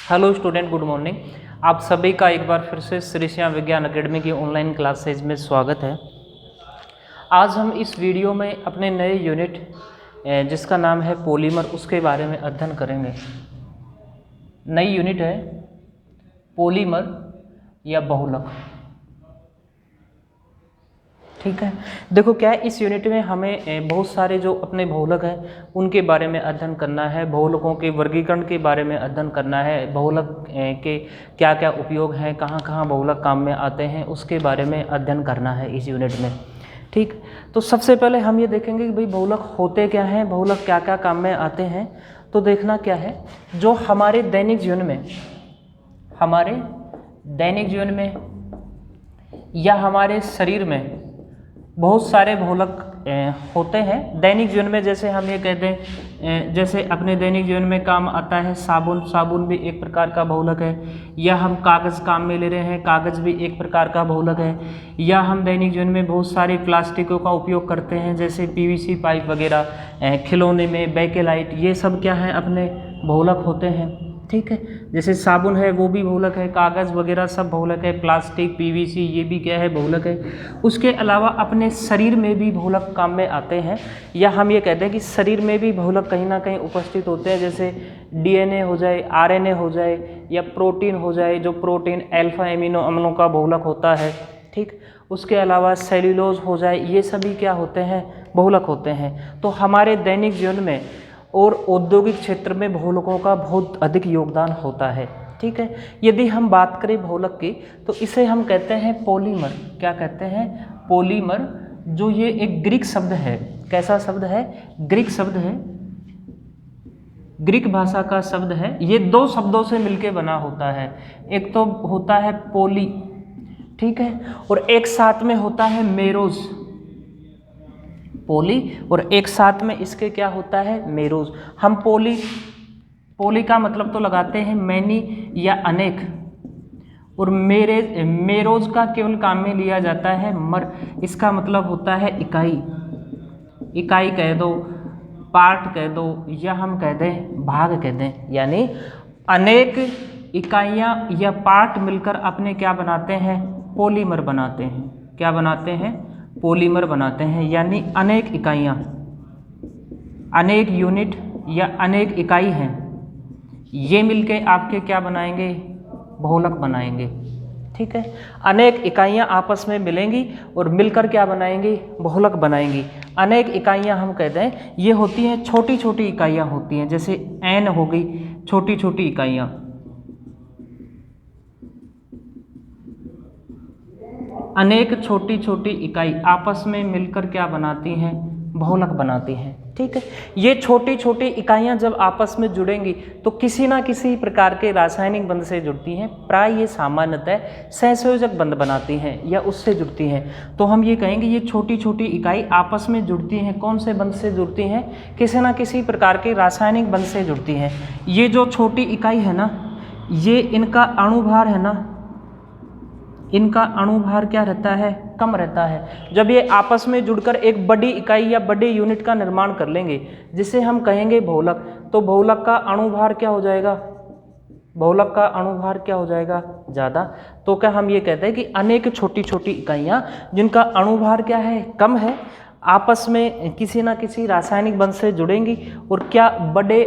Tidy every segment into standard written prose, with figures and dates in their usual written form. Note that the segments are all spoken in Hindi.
Hello student, good morning. आप सभी का एक बार फिर से श्री श्याम विज्ञान अकेडमी की ऑनलाइन क्लासेज में स्वागत है। आज हम इस वीडियो में अपने नए यूनिट जिसका नाम है पॉलीमर, उसके बारे में अध्ययन करेंगे। नई यूनिट है पॉलीमर या बहुलक। ठीक है, देखो क्या है, इस यूनिट में हमें बहुत सारे जो अपने बहुलक हैं उनके बारे में अध्ययन करना है, बहुलकों के वर्गीकरण के बारे में अध्ययन करना है, बहुलक के क्या क्या उपयोग हैं, कहाँ कहाँ बहुलक काम में आते हैं, उसके बारे में अध्ययन करना है इस यूनिट में। ठीक, तो सबसे पहले हम ये देखेंगे कि भाई बहुलक होते क्या हैं, बहुलक क्या क्या काम में आते हैं। तो देखना क्या है, जो हमारे दैनिक जीवन में या हमारे शरीर में बहुत सारे बहुलक होते हैं। दैनिक जीवन में जैसे हम ये कहते हैं, जैसे अपने दैनिक जीवन में काम आता है साबुन भी एक प्रकार का बहुलक है, या हम कागज़ काम में ले रहे हैं, कागज़ भी एक प्रकार का बहुलक है, या हम दैनिक जीवन में बहुत सारे प्लास्टिकों का उपयोग करते हैं जैसे पीवीसी पाइप वगैरह, खिलौने में बेकेलाइट, ये सब क्या है अपने बहुलक होते हैं। ठीक है, जैसे साबुन है वो भी बहुलक है, कागज़ वगैरह सब बहुलक है, प्लास्टिक पीवीसी ये भी क्या है बहुलक है। उसके अलावा अपने शरीर में भी बहुलक काम में आते हैं, या हम ये कहते हैं कि शरीर में भी बहुलक कहीं ना कहीं उपस्थित होते हैं, जैसे डीएनए हो जाए, आरएनए हो जाए, या प्रोटीन हो जाए, जो प्रोटीन अल्फा एमिनो अम्लों का बहुलक होता है। ठीक, उसके अलावा सेल्यूलोज हो जाए, ये सभी क्या होते हैं बहुलक होते हैं। तो हमारे दैनिक जीवन में और औद्योगिक क्षेत्र में बहुलकों का बहुत अधिक योगदान होता है। ठीक है, यदि हम बात करें बहुलक की तो इसे हम कहते हैं पॉलीमर। क्या कहते हैं? पॉलीमर, जो ये एक ग्रीक शब्द है। कैसा शब्द है? ग्रीक शब्द है, ग्रीक भाषा का शब्द है। ये दो शब्दों से मिलके बना होता है। एक तो होता है पोली, ठीक है, और एक साथ में होता है मेरोज। पोली और एक साथ में इसके क्या होता है मेरोज। हम पोली का मतलब तो लगाते हैं मैनी या अनेक, और मेरोज का केवल काम में लिया जाता है मर। इसका मतलब होता है इकाई कह दो, पार्ट कह दो, या हम कह दें भाग कह दें, यानी अनेक इकाइयाँ या पार्ट मिलकर अपने क्या बनाते हैं पॉलीमर बनाते हैं। क्या बनाते हैं? पॉलीमर बनाते हैं, यानी अनेक इकाइयाँ, अनेक यूनिट या अनेक इकाई हैं, ये मिलके आपके क्या बनाएंगे बहुलक बनाएंगे। ठीक है, अनेक इकाइयाँ आपस में मिलेंगी और मिलकर क्या बनाएंगी बहुलक बनाएंगी। अनेक इकाइयाँ हम कहते हैं ये होती हैं छोटी छोटी इकाइयाँ होती हैं, जैसे एन हो गई छोटी छोटी इकाइयाँ। अनेक छोटी छोटी इकाई आपस में मिलकर क्या बनाती हैं बहुलक बनाती हैं। ठीक है, ये छोटी छोटी इकाइयाँ जब आपस में जुड़ेंगी तो किसी ना किसी प्रकार के रासायनिक बंध से जुड़ती हैं। प्राय ये सामान्यतः सहसंयोजक बंध बनाती हैं या उससे जुड़ती हैं। तो हम ये कहेंगे ये छोटी छोटी इकाई आपस में जुड़ती हैं। कौन से बंध से जुड़ती हैं? किसी ना किसी प्रकार के रासायनिक बंध से जुड़ती हैं। ये जो छोटी इकाई है ना, ये इनका अणुभार है ना, इनका अणुभार क्या रहता है? कम रहता है। जब ये आपस में जुड़कर एक बड़ी इकाई या बड़े यूनिट का निर्माण कर लेंगे जिसे हम कहेंगे बहुलक, तो बहुलक का अणुभार क्या हो जाएगा? बहुलक का अणुभार क्या हो जाएगा? ज़्यादा। तो क्या हम ये कहते हैं कि अनेक छोटी छोटी इकाइयाँ जिनका अणुभार क्या है कम है, आपस में किसी ना किसी रासायनिक बंध से जुड़ेंगी और क्या बड़े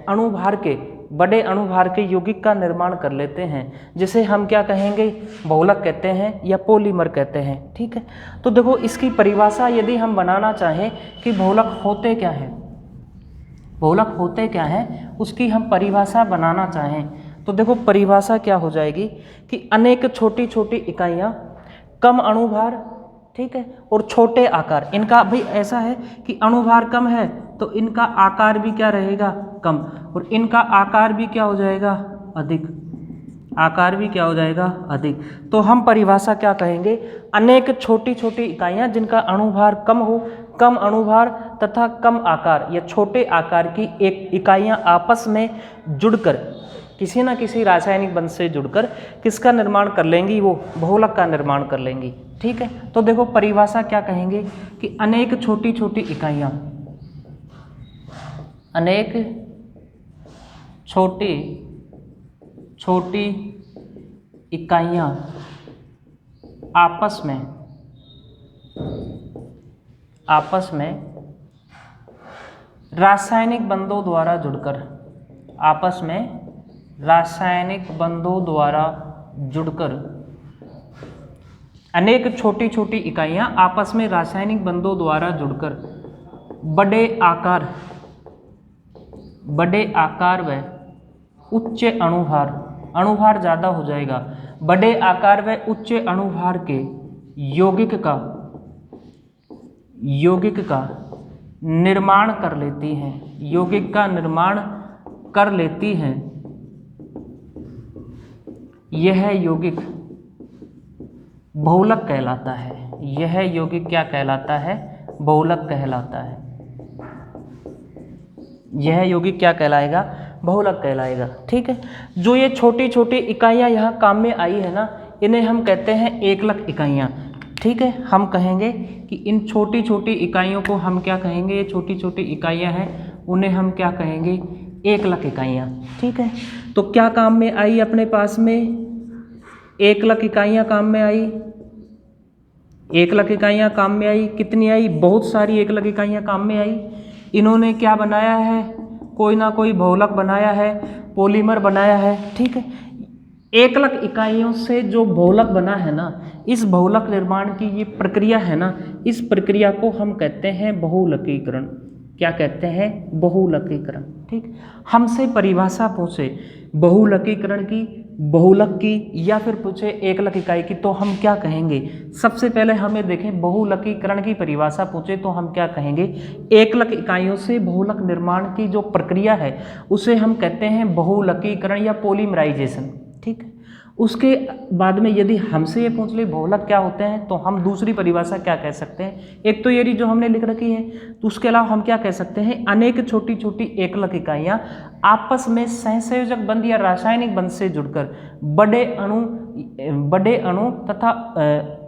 अणुभार के यौगिक का निर्माण कर लेते हैं, जिसे हम क्या कहेंगे बहुलक कहते हैं या पॉलीमर कहते हैं। ठीक है, तो देखो इसकी परिभाषा यदि हम बनाना चाहें कि बहुलक होते क्या हैं, बहुलक होते क्या हैं, उसकी हम परिभाषा बनाना चाहें तो देखो परिभाषा क्या हो जाएगी कि अनेक छोटी छोटी इकाइयाँ, कम अणुभार, ठीक है, और छोटे आकार। इनका भाई ऐसा है कि अणुभार कम है तो इनका आकार भी क्या रहेगा कम, और इनका आकार भी क्या हो जाएगा अधिक, आकार भी क्या हो जाएगा अधिक। तो हम परिभाषा क्या कहेंगे? अनेक छोटी छोटी इकाइयाँ जिनका अणुभार कम हो, कम अणुभार तथा कम आकार या छोटे आकार की एक इकाइयाँ आपस में जुड़कर किसी ना किसी रासायनिक बंध से जुड़कर किसका निर्माण कर लेंगी? वो बहुलक का निर्माण कर लेंगी। ठीक है, तो देखो परिभाषा क्या कहेंगे कि अनेक छोटी छोटी इकाइयाँ, अनेक छोटी छोटी इकाइयां आपस में रासायनिक बंधों द्वारा जुड़कर, आपस में रासायनिक बंधों द्वारा जुड़कर, अनेक छोटी छोटी इकाइयां आपस में रासायनिक बंधों द्वारा जुड़कर बड़े आकार व उच्च अणुभार ज़्यादा हो जाएगा, बड़े आकार व उच्च अणुभार के यौगिक का निर्माण कर लेती हैं, यौगिक का निर्माण कर लेती हैं। यह यौगिक बहुलक कहलाता है। यह यौगिक क्या कहलाता है? बहुलक कहलाता है। यह यौगिक क्या कहलाएगा? बहुलक कहलाएगा। ठीक है, जो ये छोटी छोटी इकाइयां यहाँ काम में आई है ना, इन्हें हम कहते हैं एकलक इकाइयां। ठीक है, हम कहेंगे कि इन छोटी छोटी इकाइयों को हम क्या कहेंगे? ये छोटी छोटी इकाइयां हैं, उन्हें हम क्या कहेंगे? एकलक इकाइयां। ठीक है, तो क्या काम में आई अपने पास में? एकलक इकाइयां काम में आई। एकलक इकाइयां काम में आई। कितनी आई? बहुत सारी एकलक इकाइयां काम में आई। इन्होंने क्या बनाया है? कोई ना कोई बहुलक बनाया है, पॉलीमर बनाया है। ठीक है, एकलक इकाइयों से जो बहुलक बना है ना, इस बहुलक निर्माण की ये प्रक्रिया है ना, इस प्रक्रिया को हम कहते हैं बहुलकीकरण। क्या कहते हैं? बहुलकीकरण। ठीक, हमसे परिभाषा पूछे बहुलकीकरण की, बहुलक की, या फिर पूछे एकलक इकाई की, तो हम क्या कहेंगे? सबसे पहले हमें देखें, बहुलकीकरण की परिभाषा पूछे तो हम क्या कहेंगे? एकलक इकाइयों से बहुलक निर्माण की जो प्रक्रिया है उसे हम कहते हैं बहुलकीकरण या पॉलीमराइजेशन। ठीक है, उसके बाद में यदि हमसे ये पूछ ले बहुलक क्या होते हैं, तो हम दूसरी परिभाषा क्या कह सकते हैं? एक तो ये जो हमने लिख रखी है, तो उसके अलावा हम क्या कह सकते हैं? अनेक छोटी छोटी एकलक इकाइयां आपस में सहसंयोजक बंध या रासायनिक बंध से जुड़कर बड़े अणु तथा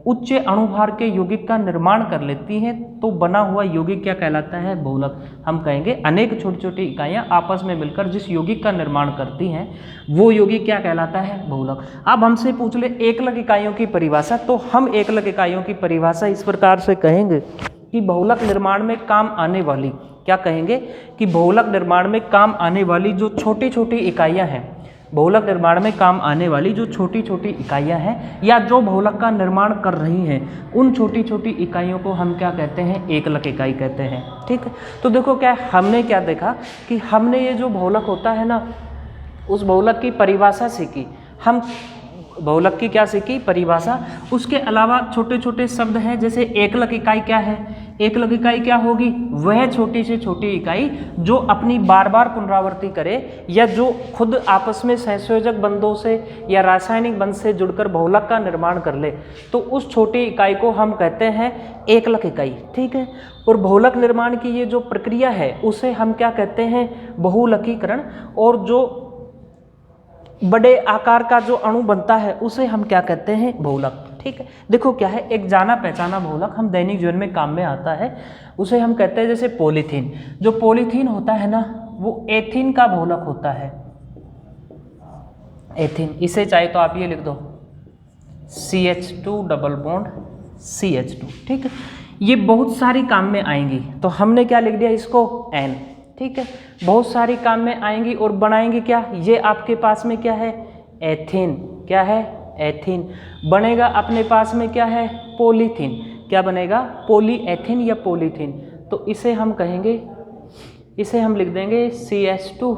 उच्च अणुभार के यौगिक का निर्माण कर लेती हैं, तो बना हुआ यौगिक क्या कहलाता है? बहुलक। हम कहेंगे अनेक छोटी छोटी इकाइयां आपस में मिलकर जिस यौगिक का निर्माण करती हैं वो यौगिक क्या कहलाता है? बहुलक। अब हमसे पूछ ले एकलक इकाइयों की परिभाषा, तो हम एकलक इकाइयों की परिभाषा इस प्रकार से कहेंगे कि बहुलक निर्माण में काम आने वाली, क्या कहेंगे? कि बहुलक निर्माण में काम आने वाली जो छोटी छोटी इकाइयां हैं, बहुलक निर्माण में काम आने वाली जो छोटी छोटी इकाइयां हैं या जो बहुलक का निर्माण कर रही हैं, उन छोटी छोटी इकाइयों को हम क्या कहते हैं? एकलक इकाई कहते हैं। ठीक है, तो देखो क्या हमने क्या देखा कि हमने ये जो बहुलक होता है ना, उस बहुलक की परिभाषा सीखी। हम बहुलक की क्या सीखी? परिभाषा। उसके अलावा छोटे छोटे शब्द हैं, जैसे एकलक इकाई क्या है? एकलक इकाई क्या होगी? वह छोटी से छोटी इकाई जो अपनी बार बार पुनरावृत्ति करे या जो खुद आपस में सहसंयोजक बंधों से या रासायनिक बंध से जुड़कर बहुलक का निर्माण कर ले, तो उस छोटी इकाई को हम कहते हैं एकलक इकाई। ठीक है, और बहुलक निर्माण की ये जो प्रक्रिया है उसे हम क्या कहते हैं? बहुलकीकरण। और जो बड़े आकार का जो अणु बनता है उसे हम क्या कहते हैं? बहुलक। ठीक है, देखो क्या है, एक जाना पहचाना बहुलक हम दैनिक जीवन में काम में आता है, उसे हम कहते हैं जैसे पॉलीथीन। जो पॉलीथीन होता है ना, वो एथीन का बहुलक होता है। एथीन, इसे चाहे तो आप ये लिख दो CH2 डबल बॉन्ड CH2। ठीक है, ये बहुत सारी काम में आएंगी, तो हमने क्या लिख दिया इसको? N। ठीक है, बहुत सारी काम में आएंगी और बनाएंगे क्या? ये आपके पास में क्या है? एथीन। क्या है? एथीन। बनेगा अपने पास में क्या है? पॉलीथीन। क्या बनेगा? पॉलीएथीन या पॉलीथीन। तो इसे हम कहेंगे, इसे हम लिख देंगे CH2।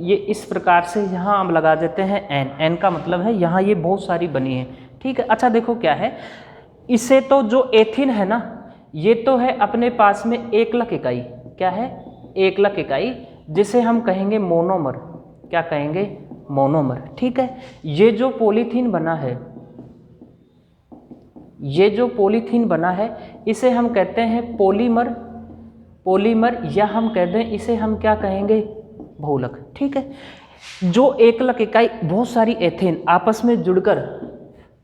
ये इस प्रकार से यहाँ हम लगा देते हैं N का मतलब है यहाँ ये बहुत सारी बनी है। ठीक है, अच्छा देखो क्या है, इसे तो जो एथीन है ना, ये तो है अपने पास में एकलक इकाई। क्या है? एकलक इकाई, जिसे हम कहेंगे मोनोमर। क्या कहेंगे? मोनोमर। ठीक है, ये जो पॉलीथीन बना है, ये जो पॉलीथीन बना है इसे हम कहते हैं पॉलीमर या हम कहते हैं इसे हम क्या कहेंगे? बहुलक। ठीक है, जो एकलक इकाई बहुत सारी एथेन आपस में जुड़कर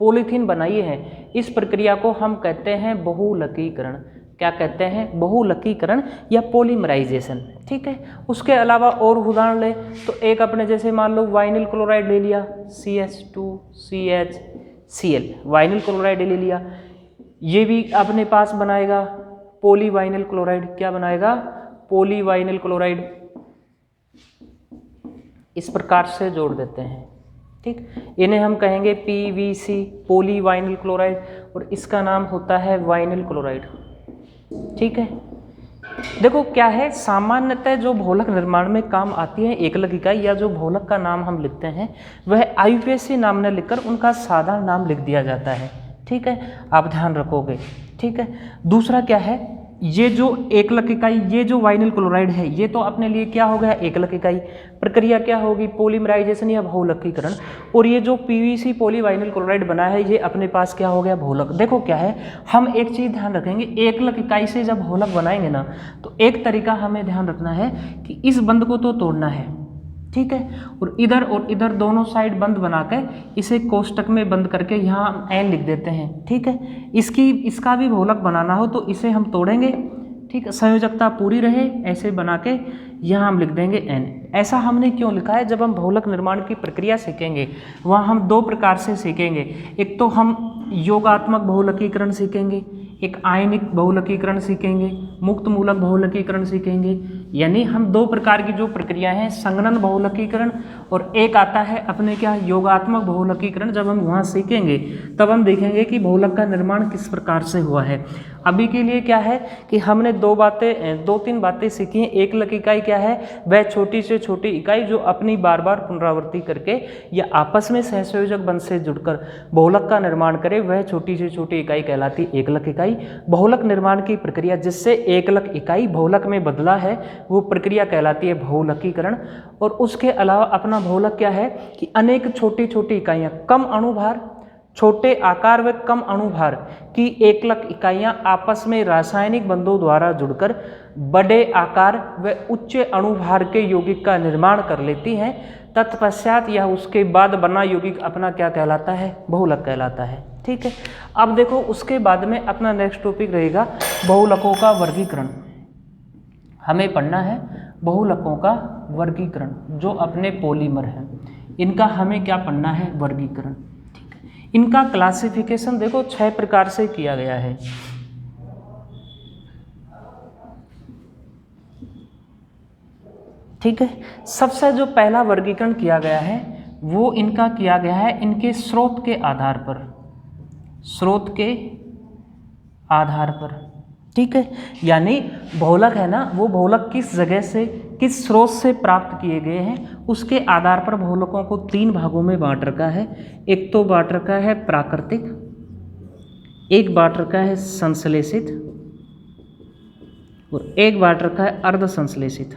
पॉलीथीन बनाई है, इस प्रक्रिया को हम कहते हैं बहुलकीकरण। क्या कहते हैं, बहुलकीकरण या पॉलीमराइजेशन। ठीक है, उसके अलावा और उदाहरण ले तो एक अपने जैसे मान लो वाइनिल क्लोराइड ले लिया, CH2CHCl, वाइनिल क्लोराइड ले लिया, ये भी अपने पास बनाएगा पॉलीवाइनिल क्लोराइड। क्या बनाएगा, पॉलीवाइनिल क्लोराइड। इस प्रकार से जोड़ देते हैं। ठीक, इन्हें हम कहेंगे PVC, पॉलीवाइनिल क्लोराइड, और इसका नाम होता है वाइनिल क्लोराइड। ठीक है, देखो क्या है, सामान्यतः जो बहुलक निर्माण में काम आती है एकलक इकाई या जो बहुलक का नाम हम लिखते हैं वह IUPAC नाम न लिखकर उनका साधारण नाम लिख दिया जाता है। ठीक है, आप ध्यान रखोगे। ठीक है, दूसरा क्या है, ये जो एकलक इकाई, ये जो वाइनिल क्लोराइड है ये तो अपने लिए क्या हो गया, एकलक इकाई। प्रक्रिया क्या होगी, पॉलीमराइजेशन या बहुलकीकरण। और ये जो PVC पॉलीवाइनिल क्लोराइड बना है ये अपने पास क्या हो गया, बहुलक। देखो क्या है, हम एक चीज़ ध्यान रखेंगे, एकलक इकाई से जब बहुलक बनाएंगे ना तो एक तरीका हमें ध्यान रखना है कि इस बंध को तो तोड़ना है। ठीक है, और इधर दोनों साइड बंद बना के इसे कोष्टक में बंद करके यहाँ हम n लिख देते हैं। ठीक है, इसका भी बहुलक बनाना हो तो इसे हम तोड़ेंगे। ठीक है, संयोजकता पूरी रहे ऐसे बना के यहाँ हम लिख देंगे n। ऐसा हमने क्यों लिखा है, जब हम बहुलक निर्माण की प्रक्रिया सीखेंगे वहाँ हम दो प्रकार से सीखेंगे। एक तो हम योगात्मक बहुलकीकरण सीखेंगे, एक आयनिक बहुलकीकरण सीखेंगे, मुक्त मूलक बहुलकीकरण सीखेंगे। यानी हम दो प्रकार की जो प्रक्रिया है, संघनन बहुलकीकरण और एक आता है अपने क्या, योगात्मक बहुलकीकरण। जब हम वहाँ सीखेंगे तब हम देखेंगे कि बहुलक का निर्माण किस प्रकार से हुआ है। अभी के लिए क्या है कि हमने दो तीन बातें सीखी हैं। एकलक इकाई क्या है, वह छोटी से छोटी इकाई जो अपनी बार बार पुनरावृत्ति करके या आपस में सहसंयोजक बंध से जुड़कर बहुलक का निर्माण करे, वह छोटी से छोटी इकाई कहलाती एकलक इकाई। बहुलक निर्माण की प्रक्रिया जिससे एकलक इकाई बहुलक में बदला है वो प्रक्रिया कहलाती है बहुलकीकरण। और उसके अलावा अपना बहुलक क्या है कि अनेक छोटी छोटी इकाइयाँ, कम अणुभार, छोटे आकार व कम अणुभार की एकलक इकाइयाँ आपस में रासायनिक बंधों द्वारा जुड़कर बड़े आकार व उच्च अणुभार के यौगिक का निर्माण कर लेती हैं। तत्पश्चात या उसके बाद बना यौगिक अपना क्या कहलाता है, बहुलक कहलाता है। ठीक है, अब देखो उसके बाद में अपना नेक्स्ट टॉपिक रहेगा बहुलकों का वर्गीकरण। हमें पढ़ना है बहुलकों का वर्गीकरण, जो अपने पॉलीमर हैं इनका हमें क्या पढ़ना है, वर्गीकरण। ठीक है, इनका क्लासिफिकेशन देखो 6 प्रकार से किया गया है। ठीक है, सबसे जो पहला वर्गीकरण किया गया है वो इनका किया गया है इनके स्रोत के आधार पर, स्रोत के आधार पर। ठीक है, यानी बहुलक है ना, वो बहुलक किस जगह से, किस स्रोत से प्राप्त किए गए हैं उसके आधार पर बहुलकों को 3 भागों में बांट रखा है। एक तो बांट रखा है प्राकृतिक, एक बांट रखा है संश्लेषित और एक बांट रखा है अर्ध संश्लेषित।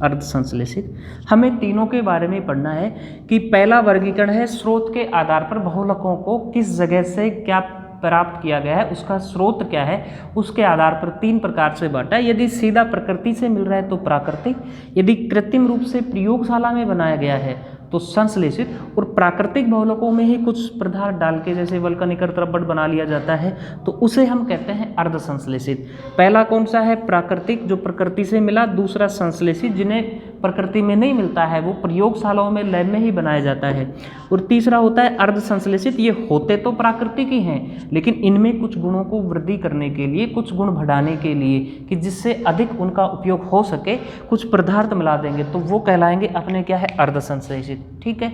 अर्ध संश्लेषित, हमें तीनों के बारे में पढ़ना है कि पहला वर्गीकरण है स्रोत के आधार पर बहुलकों को किस जगह से क्या प्राप्त किया गया है, उसका स्रोत क्या है, उसके आधार पर 3 प्रकार से बांटा है। यदि सीधा प्रकृति से मिल रहा है तो प्राकृतिक, यदि कृत्रिम रूप से प्रयोगशाला में बनाया गया है तो संश्लेषित, और प्राकृतिक बहुलकों में ही कुछ पदार्थ डाल के जैसे वल्कनीकरण रबड़ बना लिया जाता है तो उसे हम कहते हैं अर्ध संश्लेषित। पहला कौन सा है, प्राकृतिक जो प्रकृति से मिला, दूसरा संश्लेषित जिन्हें प्रकृति में नहीं मिलता है, वो प्रयोगशालाओं में लैब में ही बनाया जाता है, और तीसरा होता है अर्ध संश्लेषित। ये होते तो प्राकृतिक ही हैं लेकिन इनमें कुछ गुणों को वृद्धि करने के लिए, कुछ गुण बढ़ाने के लिए कि जिससे अधिक उनका उपयोग हो सके, कुछ पदार्थ मिला देंगे तो वो कहलाएंगे अपने क्या है, अर्ध संश्लेषित। ठीक है,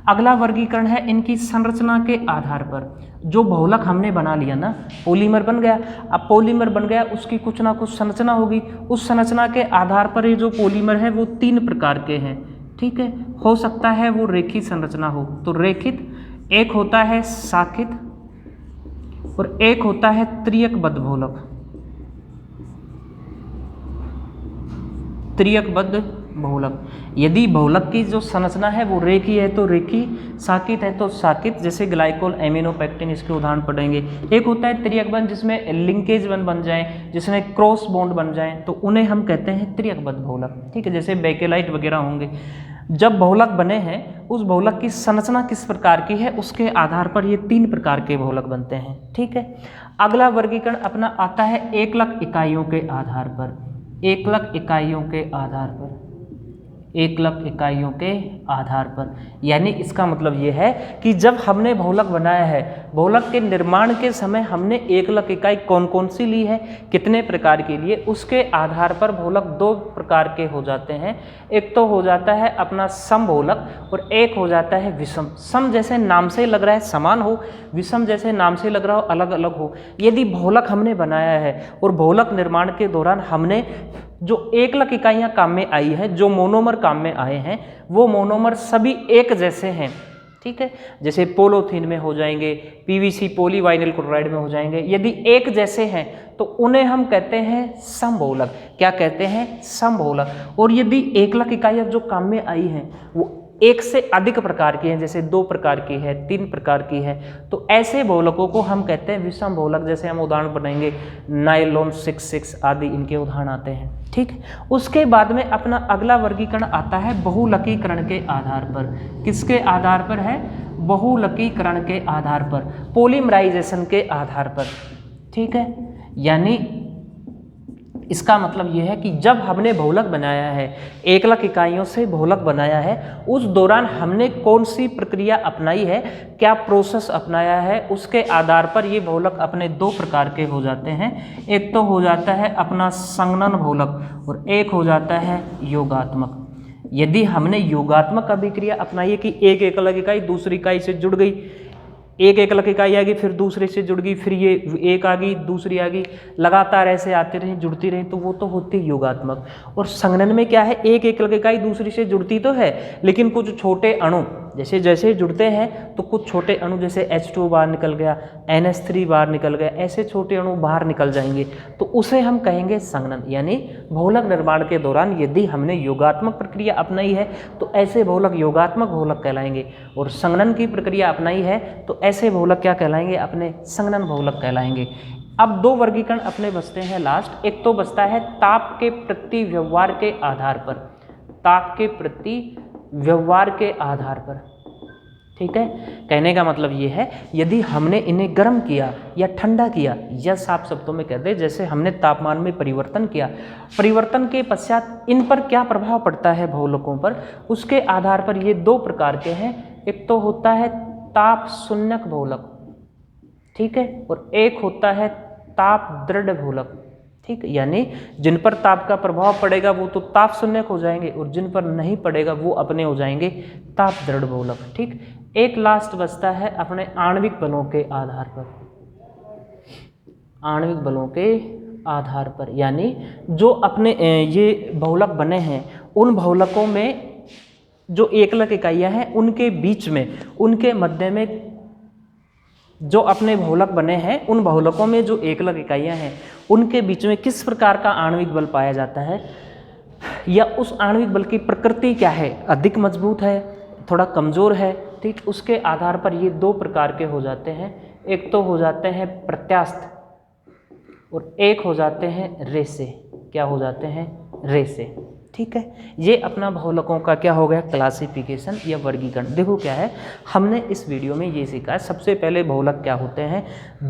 अगला वर्गीकरण है इनकी संरचना के आधार पर। जो बहुलक हमने बना लिया ना, पॉलीमर बन गया, अब पॉलीमर बन गया उसकी कुछ ना कुछ संरचना होगी, उस संरचना के आधार पर ये जो पॉलीमर है वो 3 प्रकार के हैं। ठीक है, हो सकता है वो रेखीय संरचना हो तो रेखित, एक होता है शाखित और एक होता है त्रियकबद्ध बहुलक। त्रियकबद्ध बहुलक, यदि बहुलक की जो संरचना है वो रेखीय है तो रेखीय, शाखित है तो शाखित, जैसे ग्लाइकोल, एमिनोपेक्टिन, इसके उदाहरण पढ़ेंगे। एक होता है त्रियकबद्ध जिसमें लिंकेज बन जाए, जिसमें क्रॉस बॉन्ड बन जाए तो उन्हें हम कहते हैं त्रियकबद्ध बहुलक। ठीक है, जैसे बेकेलाइट वगैरह होंगे। जब बहुलक बने हैं उस बहुलक की संरचना किस प्रकार की है उसके आधार पर ये 3 प्रकार के बहुलक बनते हैं। ठीक है, अगला वर्गीकरण अपना आता है एकलक इकाइयों के आधार पर। एकलक इकाइयों के आधार पर, एकलक इकाइयों के आधार पर, यानी इसका मतलब ये है कि जब हमने बहुलक बनाया है, बहुलक के निर्माण के समय हमने एकलक इकाई कौन कौन सी ली है, कितने प्रकार की लिए, उसके आधार पर बहुलक 2 प्रकार के हो जाते हैं। एक तो हो जाता है अपना सम बहुलक और एक हो जाता है विषम। सम जैसे नाम से लग रहा है समान हो, विषम जैसे नाम से लग रहा हो अलग अलग हो। यदि बहुलक हमने बनाया है और बहुलक निर्माण के दौरान हमने जो एकलक इकाइयाँ काम में आई हैं, जो मोनोमर काम में आए हैं, वो मोनोमर सभी एक जैसे हैं। ठीक है, जैसे पोलोथीन में हो जाएंगे, पीवीसी पॉलीवाइनिल क्लोराइड में हो जाएंगे, यदि एक जैसे हैं तो उन्हें हम कहते हैं समबहुलक। क्या कहते हैं? समबहुलक। और यदि एकलक इकाइयाँ जो काम में आई हैं वो एक से अधिक प्रकार की हैं, जैसे 2 प्रकार की है, 3 प्रकार की है, तो ऐसे बहुलकों को हम कहते हैं विषम बहुलक। जैसे हम उदाहरण बनाएंगे नायलॉन 66 आदि इनके उदाहरण आते हैं। ठीक, उसके बाद में अपना अगला वर्गीकरण आता है बहुलकीकरण के आधार पर। किसके आधार पर है? बहुलकीकरण के आधार पर, पॉलीमराइजेशन के आधार पर। ठीक है, यानी इसका मतलब यह है कि जब हमने बहुलक बनाया है, एकलक इकाइयों से बहुलक बनाया है, उस दौरान हमने कौन सी प्रक्रिया अपनाई है, क्या प्रोसेस अपनाया है, उसके आधार पर ये बहुलक अपने 2 प्रकार के हो जाते हैं। एक तो हो जाता है अपना संगनन बहुलक और एक हो जाता है योगात्मक। यदि हमने योगात्मक अभिक्रिया अपनाई है कि एक एकलक इकाई दूसरी इकाई से जुड़ गई, एक एकलक इकाई आ गई फिर दूसरे से जुड़ गई, फिर ये एक आ गई दूसरी आ गई, लगातार ऐसे आते रहे जुड़ती रही, तो वो तो होती है योगात्मक। और संगनन में क्या है? एक एकलक इकाई दूसरी से जुड़ती तो है, लेकिन कुछ छोटे अणु जैसे जैसे जुड़ते हैं तो कुछ छोटे अणु जैसे H2 बाहर निकल गया, NH3 बाहर निकल गया, ऐसे छोटे अणु बाहर निकल जाएंगे, तो उसे हम कहेंगे संगनन। यानी बहुलक निर्माण के दौरान यदि हमने योगात्मक प्रक्रिया अपनाई है तो ऐसे बहुलक योगात्मक बहुलक कहलाएंगे, और संगनन की प्रक्रिया अपनाई है तो ऐसे बहुलक क्या कहलाएंगे? अपने संगनन बहुलक कहलाएंगे। अब 2 वर्गीकरण अपने बचते हैं लास्ट। एक तो बचता है ताप के प्रति व्यवहार के आधार पर, ताप के प्रति व्यवहार के आधार पर। ठीक है, कहने का मतलब ये है यदि हमने इन्हें गर्म किया या ठंडा किया, या साफ शब्दों में कहते हैं जैसे हमने तापमान में परिवर्तन किया, परिवर्तन के पश्चात इन पर क्या प्रभाव पड़ता है बहुलकों पर, उसके आधार पर ये 2 प्रकार के हैं। एक तो होता है ताप शून्यक बहुलक, ठीक है, और एक होता है ताप दृढ़ बहुलक। ठीक, यानी जिन पर ताप का प्रभाव पड़ेगा वो तो ताप शून्यक हो जाएंगे, और जिन पर नहीं पड़ेगा वो अपने हो जाएंगे ताप दृढ़ बहुलक। ठीक, एक लास्ट बचता है अपने आणविक बलों के आधार पर, आणविक बलों के आधार पर, यानी जो अपने ये बहुलक बने हैं उन बहुलकों में जो एकलक इकाइयाँ हैं उनके बीच में, उनके मध्य में जो अपने बहुलक बने हैं उन बहुलकों में जो एकलक इकाइयाँ हैं उनके बीच में किस प्रकार का आणविक बल पाया जाता है, या उस आणविक बल की प्रकृति क्या है, अधिक मजबूत है, थोड़ा कमज़ोर है। ठीक, उसके आधार पर ये 2 प्रकार के हो जाते हैं। एक तो हो जाते हैं प्रत्यास्थ और एक हो जाते हैं रेसे। क्या हो जाते हैं? रेसे। ठीक है, ये अपना बहुलकों का क्या हो गया? क्लासिफिकेशन या वर्गीकरण। देखो क्या है, हमने इस वीडियो में ये सीखा है। सबसे पहले बहुलक क्या होते हैं?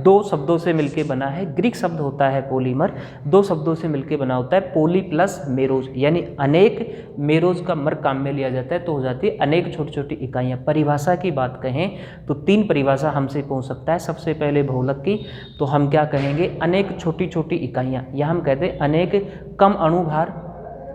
2 शब्दों से मिलके बना है। ग्रीक शब्द होता है पॉलीमर, 2 शब्दों से मिलके बना होता है, पोली प्लस मेरोज, यानी अनेक मेरोज का मर काम में लिया जाता है तो हो जाती है अनेक छोटी छोटी इकाइयाँ। परिभाषा की बात कहें तो 3 परिभाषा हमसे पूछ सकता है। सबसे पहले बहुलक की तो हम क्या कहेंगे? अनेक छोटी छोटी इकाइयाँ, या हम कहते हैं अनेक कम अणुभार,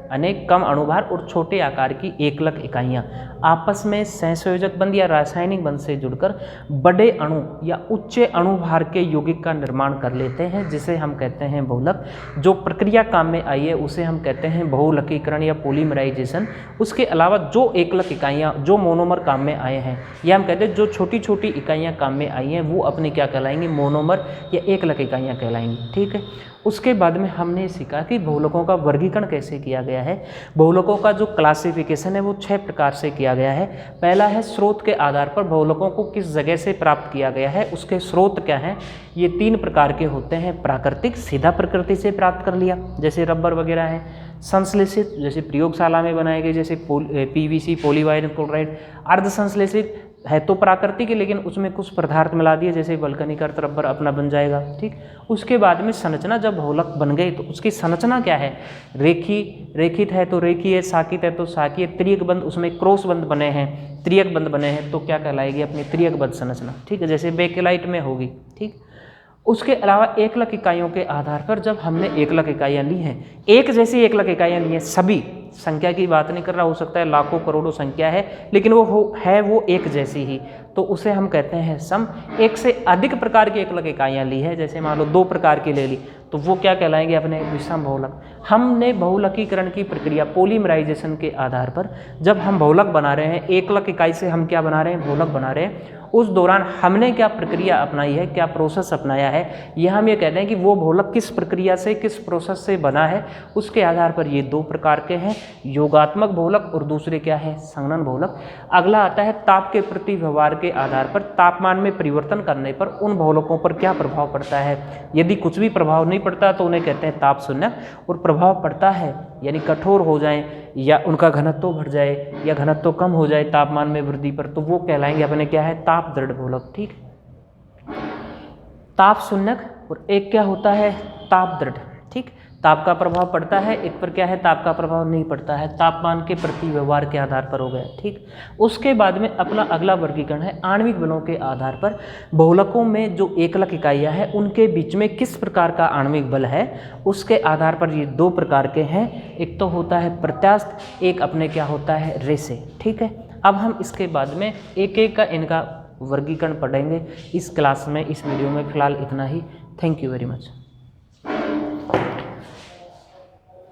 अनेक कम अणुभार और छोटे आकार की एकलक इकाइयाँ आपस में सहसंयोजक बंध या रासायनिक बंध से जुड़कर बड़े अणु या उच्च अणुभार के यौगिक का निर्माण कर लेते हैं, जिसे हम कहते हैं बहुलक। जो प्रक्रिया काम में आई है उसे हम कहते हैं बहुलकीकरण या पॉलीमराइजेशन। उसके अलावा जो एकलक इकाइयाँ जो मोनोमर काम में आए हैं, या हम कहते हैं जो छोटी छोटी इकाइयाँ काम में आई हैं वो अपनी क्या कहलाएंगी? मोनोमर या एकलक इकाइयाँ कहलाएंगी। ठीक है, उसके बाद में हमने सीखा कि बहुलकों का वर्गीकरण कैसे किया गया है। बहुलकों का जो क्लासिफिकेशन है वो 6 प्रकार से किया गया है। पहला है स्रोत के आधार पर बहुलकों को किस जगह से प्राप्त किया गया है, उसके स्रोत क्या हैं। ये 3 प्रकार के होते हैं। प्राकृतिक, सीधा प्रकृति से प्राप्त कर लिया, जैसे रबर वगैरह है। संश्लेषित जैसे प्रयोगशाला में बनाए गए जैसे पीवीसी पॉलीवायरन क्लोराइड। अर्ध संश्लेषित है तो प्राकृतिक है लेकिन उसमें कुछ पदार्थ मिला दिए जैसे वल्कनीकृत अर्थ रबर अपना बन जाएगा। ठीक, उसके बाद में संरचना जब बहुलक बन गए तो उसकी संरचना क्या है, रेखित है तो रेखीय, साकित है तो साकीय, त्रियक बंध उसमें क्रॉस बंध बने हैं, त्रियक बंध बने हैं तो क्या कहलाएगी अपनी त्रियक बंध संरचना। ठीक है, जैसे बेकेलाइट में होगी। ठीक, उसके अलावा एकलक इकाइयों के आधार पर जब हमने एकलक इकाइयाँ ली हैं, एक जैसी एकलक इकाइयाँ ली हैं, सभी संख्या की बात नहीं कर रहा, हो सकता है लाखों करोड़ों संख्या है लेकिन वो एक जैसी ही, तो उसे हम कहते हैं सम। एक से अधिक प्रकार की एकलक इकाइयाँ ली है, जैसे मान लो 2 प्रकार की ले ली तो वो क्या कहलाएंगे अपने विषम बहुलक। हमने बहुलकीकरण की प्रक्रिया पॉलीमराइजेशन के आधार पर जब हम बहुलक बना रहे हैं, एकलक इकाई से हम क्या बना रहे हैं, बहुलक बना रहे हैं, उस दौरान हमने क्या प्रक्रिया अपनाई है, क्या प्रोसेस अपनाया है, यह हम ये कहते हैं कि वो बहुलक किस प्रक्रिया से, किस प्रोसेस से बना है। उसके आधार पर ये 2 प्रकार के हैं, योगात्मक बहुलक और दूसरे क्या है, संघनन बहुलक। अगला आता है ताप के प्रति व्यवहार के आधार पर तापमान में परिवर्तन करने पर उन बहुलकों पर क्या प्रभाव पड़ता है। यदि कुछ भी प्रभाव नहीं पड़ता तो उन्हें कहते हैं ताप शून्य, और प्रभाव पड़ता है यानी कठोर हो जाएं या उनका घनत्व बढ़ जाए या घनत्व कम हो जाए तापमान में वृद्धि पर, तो वो कहलाएंगे अपने क्या है, ताप दृढ़ बहुलक। ठीक, ताप शून्यक और एक क्या होता है, ताप दृढ़। ठीक, ताप का प्रभाव पड़ता है, एक पर क्या है, ताप का प्रभाव नहीं पड़ता है, तापमान के प्रति व्यवहार के आधार पर हो गया। ठीक, उसके बाद में अपना अगला वर्गीकरण है आणविक बलों के आधार पर बहुलकों में जो एकलक इकाइयाँ हैं उनके बीच में किस प्रकार का आणविक बल है, उसके आधार पर ये 2 प्रकार के हैं, एक तो होता है प्रत्यास्थ, एक अपने क्या होता है रेशे। ठीक है, अब हम इसके बाद में एक एक का इनका वर्गीकरण पढ़ेंगे इस क्लास में, इस वीडियो में। फिलहाल इतना ही। Thank you very much.